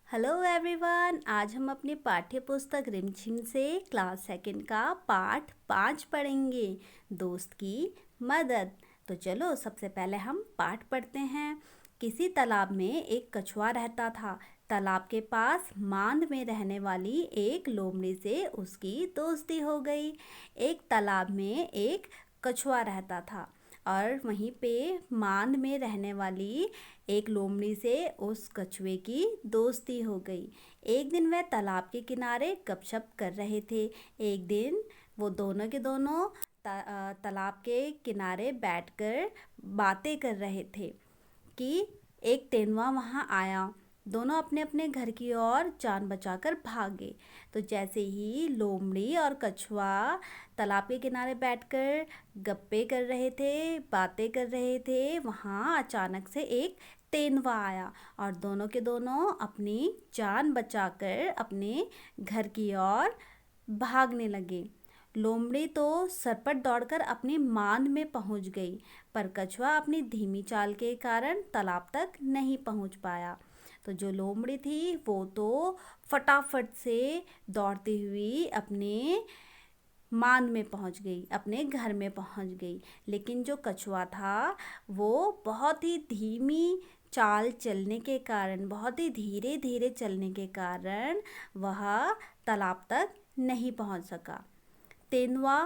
Hello everyone. आज हम अपनी पाठ्य पुस्तक रिमझिम से क्लास सेकंड का पाठ 5 पढ़ेंगे, दोस्त की मदद। तो चलो सबसे पहले हम पाठ पढ़ते हैं। किसी तालाब में एक कछुआ रहता था। तालाब के पास मांद में रहने वाली एक लोमड़ी से उसकी दोस्ती हो गई। एक तालाब में एक कछुआ रहता था और वहीं पे मांद में रहने वाली एक लोमड़ी से उस कछुए की दोस्ती हो गई। एक दिन वह तालाब के किनारे गपशप कर रहे थे। एक दिन वो दोनों के दोनों तालाब के किनारे बैठकर बातें कर रहे थे कि एक तेंदुआ वहाँ आया। दोनों अपने अपने घर की ओर जान बचाकर भागे। तो जैसे ही लोमड़ी और कछुआ तालाब के किनारे बैठकर गप्पे कर रहे थे, बातें कर रहे थे, वहाँ अचानक से एक तेंदुआ आया और दोनों के दोनों अपनी जान बचाकर अपने घर की ओर भागने लगे। लोमड़ी तो सरपट दौड़कर अपनी मांद में पहुंच गई, पर कछुआ अपनी धीमी चाल के कारण तालाब तक नहीं पहुंच पाया। तो जो लोमड़ी थी वो तो फटाफट से दौड़ती हुई अपने मांद में पहुंच गई, अपने घर में पहुंच गई। लेकिन जो कछुआ था वो बहुत ही धीमी चाल चलने के कारण, बहुत ही धीरे धीरे चलने के कारण वह तालाब तक नहीं पहुंच सका। तेंदुआ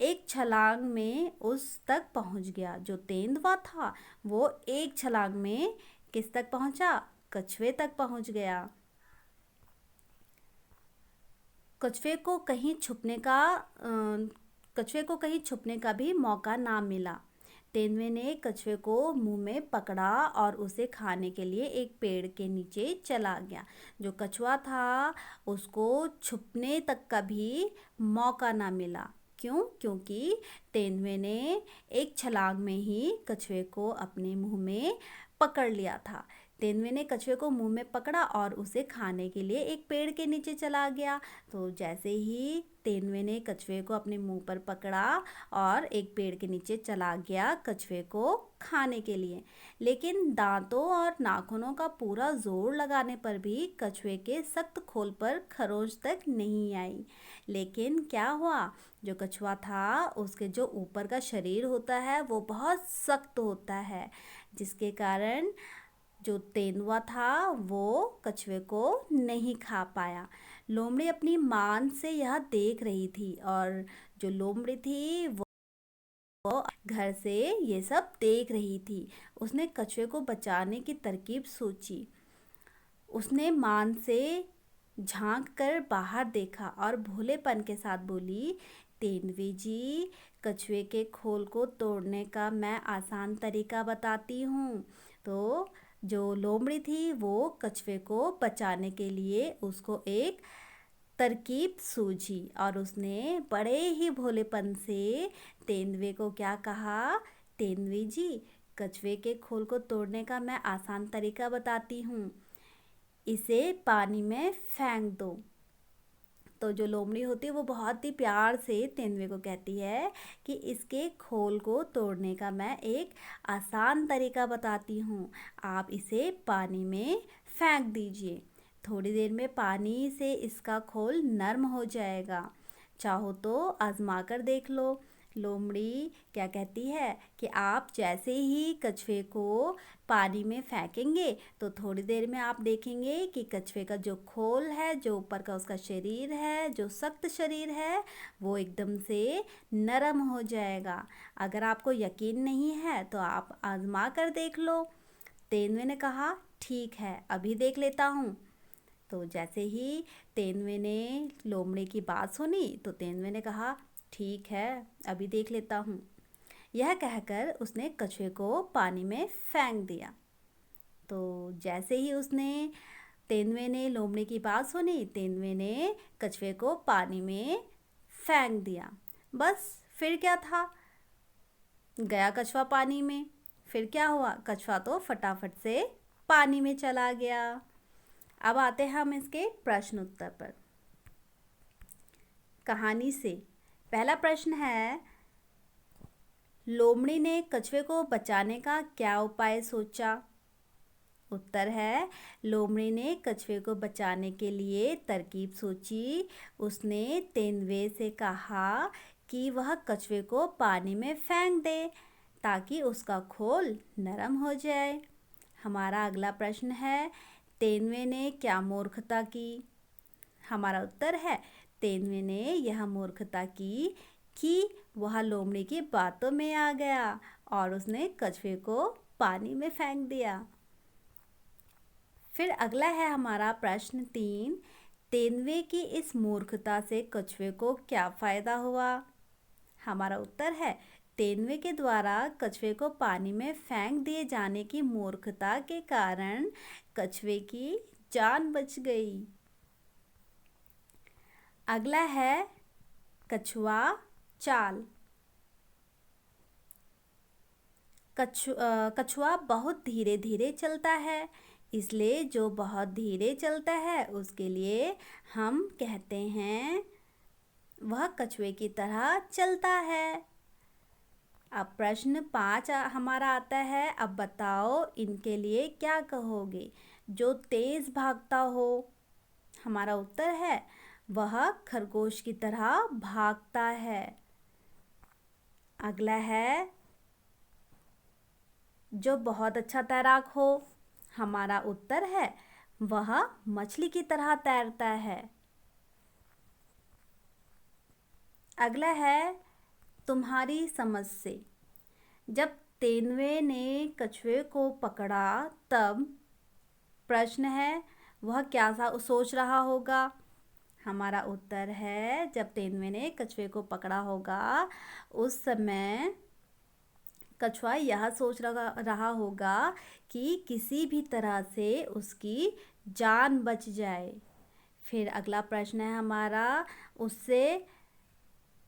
एक छलांग में उस तक पहुंच गया। जो तेंदुआ था वो एक छलांग में किस तक पहुंचा? कछुए तक पहुंच गया। कछुए को कहीं छुपने का कछुए को कहीं छुपने का भी मौका ना मिला। तेंदुए ने कछुए को मुंह में पकड़ा और उसे खाने के लिए एक पेड़ के नीचे चला गया। जो कछुआ था उसको छुपने तक का भी मौका ना मिला। क्यों? क्योंकि तेंदुए ने एक छलांग में ही कछुए को अपने मुंह में पकड़ लिया था। तेंदुए ने कछुए को मुंह में पकड़ा और उसे खाने के लिए एक पेड़ के नीचे चला गया। तो जैसे ही तेंदुए ने कछुए को अपने मुंह पर पकड़ा और एक पेड़ के नीचे चला गया कछुए को खाने के लिए, लेकिन दांतों और नाखूनों का पूरा जोर लगाने पर भी कछुए के सख्त खोल पर खरोंच तक नहीं आई। लेकिन क्या हुआ? जो कछुआ था उसके जो ऊपर का शरीर होता है वो बहुत सख्त होता है, जिसके कारण जो तेंदुआ था वो कछुए को नहीं खा पाया। लोमड़ी अपनी मान से यह देख रही थी और जो लोमड़ी थी वो घर से ये सब देख रही थी। उसने कछुए को बचाने की तरकीब सोची। उसने मान से झांक कर बाहर देखा और भोलेपन के साथ बोली, तेंदुए जी, कछुए के खोल को तोड़ने का मैं आसान तरीका बताती हूँ। तो जो लोमड़ी थी वो कछुए को बचाने के लिए उसको एक तरकीब सूझी और उसने बड़े ही भोलेपन से तेंदुए को क्या कहा, तेंदुए जी, कछुए के खोल को तोड़ने का मैं आसान तरीका बताती हूँ, इसे पानी में फेंक दो। तो जो लोमड़ी होती है वो बहुत ही प्यार से तेंदुए को कहती है कि इसके खोल को तोड़ने का मैं एक आसान तरीका बताती हूँ, आप इसे पानी में फेंक दीजिए। थोड़ी देर में पानी से इसका खोल नरम हो जाएगा, चाहो तो आजमा कर देख लो। लोमड़ी क्या कहती है कि आप जैसे ही कछुए को पानी में फेंकेंगे तो थोड़ी देर में आप देखेंगे कि कछुए का जो खोल है, जो ऊपर का उसका शरीर है, जो सख्त शरीर है, वो एकदम से नरम हो जाएगा। अगर आपको यकीन नहीं है तो आप आजमा कर देख लो। तेंदुए ने कहा, ठीक है, अभी देख लेता हूँ। तो जैसे ही तेंदुए ने लोमड़ी की बात सुनी तो तेंदुए ने कहा, ठीक है, अभी देख लेता हूँ। यह कहकर उसने कछुए को पानी में फेंक दिया। तो जैसे ही उसने तेंदुए ने लोमड़ी की बात सुनी, तेंदुए ने कछुए को पानी में फेंक दिया। बस फिर क्या था, गया कछुआ पानी में। फिर क्या हुआ, कछुआ तो फटाफट से पानी में चला गया। अब आते हैं हम इसके प्रश्न उत्तर पर कहानी से। पहला प्रश्न है, लोमड़ी ने कछुए को बचाने का क्या उपाय सोचा? उत्तर है लोमड़ी ने कछुए को बचाने के लिए तरकीब सोची। उसने तेंदुए से कहा कि वह कछुए को पानी में फेंक दे ताकि उसका खोल नरम हो जाए। हमारा अगला प्रश्न है तेंदुए ने क्या मूर्खता की। हमारा उत्तर है तेंदुए ने यह मूर्खता की कि वह लोमड़ी की बातों में आ गया और उसने कछुए को पानी में फेंक दिया। फिर अगला है हमारा प्रश्न 3, तेंदुए की इस मूर्खता से कछुए को क्या फ़ायदा हुआ। हमारा उत्तर है तेंदुए के द्वारा कछुए को पानी में फेंक दिए जाने की मूर्खता के कारण कछुए की जान बच गई। अगला है कछुआ चाल। कछुआ बहुत धीरे धीरे चलता है, इसलिए जो बहुत धीरे चलता है उसके लिए हम कहते हैं वह कछुए की तरह चलता है। अब प्रश्न 5 हमारा आता है। अब बताओ इनके लिए क्या कहोगे। जो तेज भागता हो। हमारा उत्तर है वह खरगोश की तरह भागता है। अगला है जो बहुत अच्छा तैराक हो। हमारा उत्तर है वह मछली की तरह तैरता है। अगला है तुम्हारी समझ से। जब तेंदुए ने कछुए को पकड़ा तब प्रश्न है वह क्या सोच रहा होगा। हमारा उत्तर है जब तेंदुए ने कछुए को पकड़ा होगा उस समय कछुआ यह सोच रहा होगा कि किसी भी तरह से उसकी जान बच जाए। फिर अगला प्रश्न है हमारा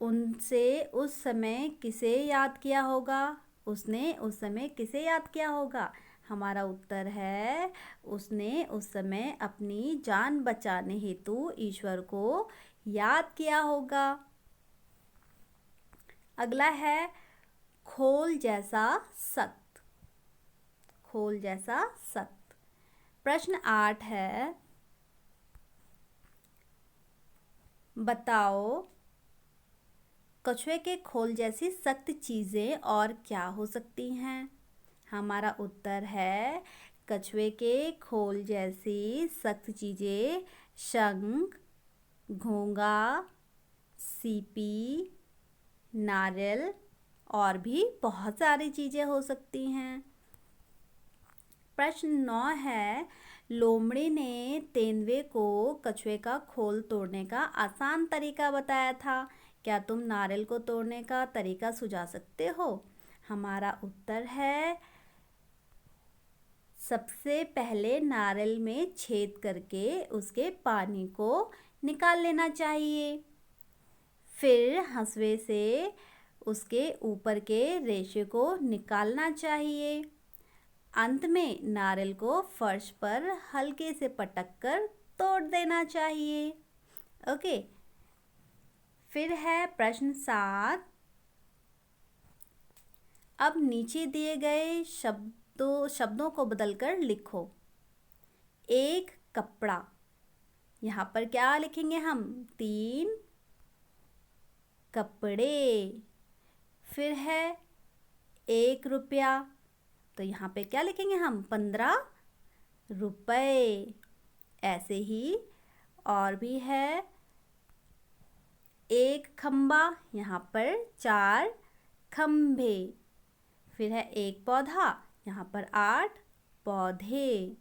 उनसे उस समय किसे याद किया होगा। उसने उस समय किसे याद किया होगा। हमारा उत्तर है उसने उस समय अपनी जान बचाने हेतु ईश्वर को याद किया होगा। अगला है खोल जैसा सख्त। खोल जैसा सख्त। प्रश्न 8 है बताओ कछुए के खोल जैसी सख्त चीज़ें और क्या हो सकती हैं। हमारा उत्तर है कछुए के खोल जैसी सख्त चीज़ें शंख, घोंगा, सीपी, नारियल और भी बहुत सारी चीज़ें हो सकती हैं। प्रश्न 9 है लोमड़ी ने तेंदुए को कछुए का खोल तोड़ने का आसान तरीका बताया था। क्या तुम नारियल को तोड़ने का तरीका सुझा सकते हो। हमारा उत्तर है सबसे पहले नारियल में छेद करके उसके पानी को निकाल लेना चाहिए। फिर हंसुए से उसके ऊपर के रेशे को निकालना चाहिए। अंत में नारियल को फर्श पर हल्के से पटक कर तोड़ देना चाहिए। ओके। फिर है प्रश्न 7। अब नीचे दिए गए शब्दों को बदलकर लिखो। एक कपड़ा। यहाँ पर क्या लिखेंगे हम 3 कपड़े। फिर है 1 रुपया, तो यहाँ पे क्या लिखेंगे हम 15 रुपए। ऐसे ही और भी है 1 खंबा, यहाँ पर 4 खंभे। फिर है 1 पौधा, यहाँ पर 8 पौधे।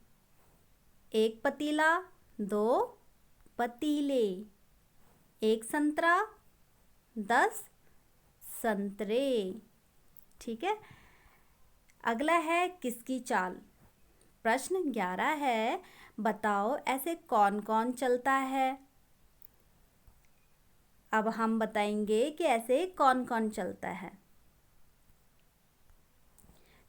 1 पतीला, 2 पतीले। 1 संतरा, 10 संतरे। ठीक है। अगला है किसकी चाल। प्रश्न 11 है बताओ ऐसे कौन कौन चलता है। अब हम बताएंगे कि ऐसे कौन कौन चलता है।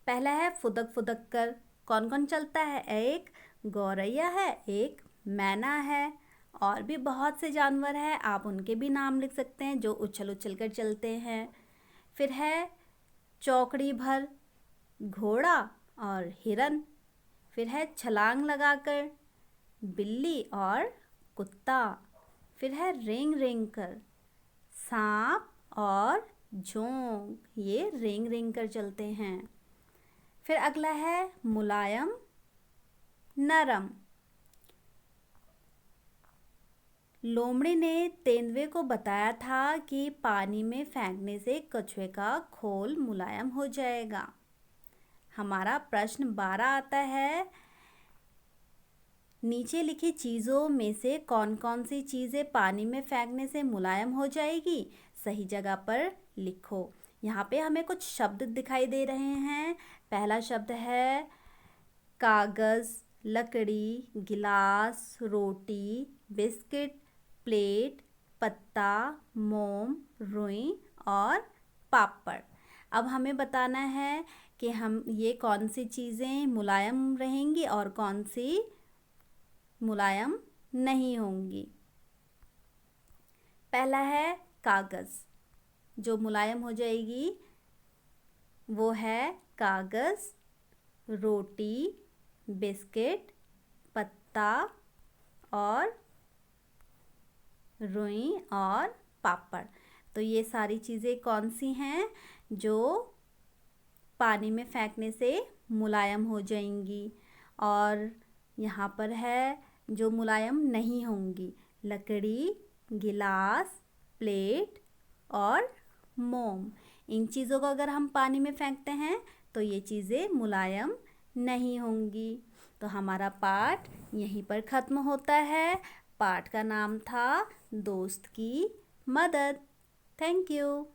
पहला है फुदक फुदक कर। कौन कौन चलता है। एक गौरैया है, एक मैना है और भी बहुत से जानवर हैं, आप उनके भी नाम लिख सकते हैं जो उछल उछल कर चलते हैं। फिर है चौकड़ी भर, घोड़ा और हिरन। फिर है छलांग लगाकर, बिल्ली और कुत्ता। फिर है रेंग रेंग कर, सांप और जोंक, ये रेंग रेंग कर चलते हैं। फिर अगला है मुलायम नरम। लोमड़ी ने तेंदुए को बताया था कि पानी में फेंकने से कछुए का खोल मुलायम हो जाएगा। हमारा प्रश्न 12 आता है, नीचे लिखी चीज़ों में से कौन कौन सी चीज़ें पानी में फेंकने से मुलायम हो जाएगी? सही जगह पर लिखो। यहाँ पे हमें कुछ शब्द दिखाई दे रहे हैं। पहला शब्द है कागज़, लकड़ी, गिलास, रोटी, बिस्किट, प्लेट, पत्ता, मोम, रुई और पापड़। अब हमें बताना है कि हम ये कौन सी चीज़ें मुलायम रहेंगी और कौन सी मुलायम नहीं होंगी। पहला है कागज़, जो मुलायम हो जाएगी वो है कागज़, रोटी, बिस्किट, पत्ता और रुई और पापड़। तो ये सारी चीज़ें कौन सी हैं जो पानी में फेंकने से मुलायम हो जाएंगी। और यहाँ पर है जो मुलायम नहीं होंगी, लकड़ी, गिलास, प्लेट और मोम। इन चीज़ों को अगर हम पानी में फेंकते हैं तो ये चीज़ें मुलायम नहीं होंगी। तो हमारा पाठ यहीं पर ख़त्म होता है। पाठ का नाम था दोस्त की मदद। Thank you.